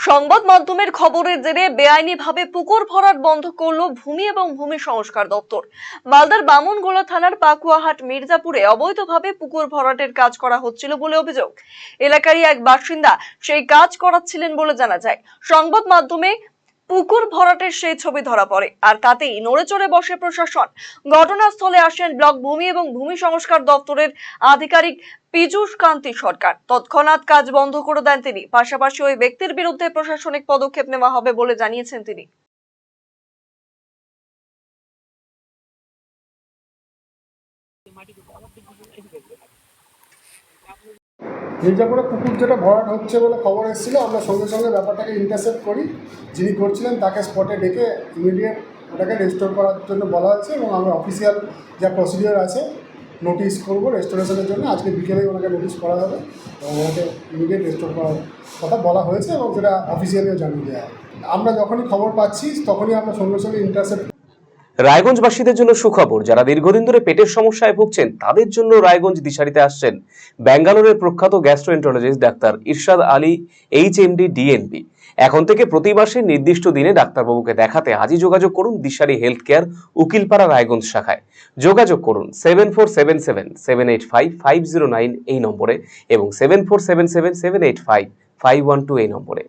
সংবাদ মাধ্যমের খবরের জেরে বেআইনিভাবে পুকুর ভরাট বন্ধ করল ভূমি এবং ভূমি সংস্কার দপ্তর। মালদার বামনগোলা থানার পাকুয়াহাট মির্জাপুরে অবৈধভাবে পুকুর ভরাটের কাজ করা হচ্ছিল বলে অভিযোগ। এলাকারই এক বাসিন্দা সেই কাজ করাচ্ছিলেন বলে জানা যায়। সংবাদ মাধ্যমে পুকুর ভরাটের সেই ছবি ধরা পড়ে, আর তাতেই নড়েচড়ে বসে প্রশাসন। ঘটনাস্থলে আসেন ব্লক ভূমি এবং ভূমি সংস্কার দপ্তরের আধিকারিক পীযূষ কান্তি সরকার। তৎক্ষণাৎ কাজ বন্ধ করে দেন তিনি। পাশাপাশি ওই ব্যক্তির বিরুদ্ধে প্রশাসনিক পদক্ষেপ নেওয়া হবে বলে জানিয়েছেন তিনি। মির্জাপুরে পুকুর যেটা ভরাট হচ্ছে বলে খবর এসেছিল, আমরা সঙ্গে সঙ্গে ব্যাপারটাকে ইন্টারসেপ্ট করি। যিনি করছিলেন তাকে স্পটে ডেকে ইমিডিয়েট ওটাকে রেস্টোর করার জন্য বলা হয়েছে এবং আমরা অফিসিয়াল যা প্রসিডিওর আছে নোটিশ করব রেস্টোরেশনের জন্য। আজকে বিকেলে ওনাকে নোটিশ করা হবে এবং ওনাকে ইমিডিয়েট রেস্টোর করার কথা বলা হয়েছে এবং সেটা অফিসিয়ালিও জানিয়ে দেওয়া হবে। আমরা যখনই খবর পাচ্ছি তখনই আমরা সঙ্গে সঙ্গে ইন্টারসেপ্ট। রায়গঞ্জবাসীদের জন্য সুখবর। যারা দীর্ঘদিন ধরে পেটের সমস্যায় ভুগছেন তাদের জন্য রায়গঞ্জ দিশারিতে আসছেন ব্যাঙ্গালোরের প্রখ্যাত গ্যাস্ট্রোএন্টারোলজিস্ট ডাক্তার ইরশাদ আলী, HMD, DNB। এখন থেকে প্রতি মাসে নির্দিষ্ট দিনে ডাক্তারবাবুকে দেখাতে আজই যোগাযোগ করুন দিশারি হেলথ কেয়ার, উকিলপাড়া, রায়গঞ্জ শাখায়। যোগাযোগ করুন 7477785509 এই নম্বরে এবং 7477785512 এই নম্বরে।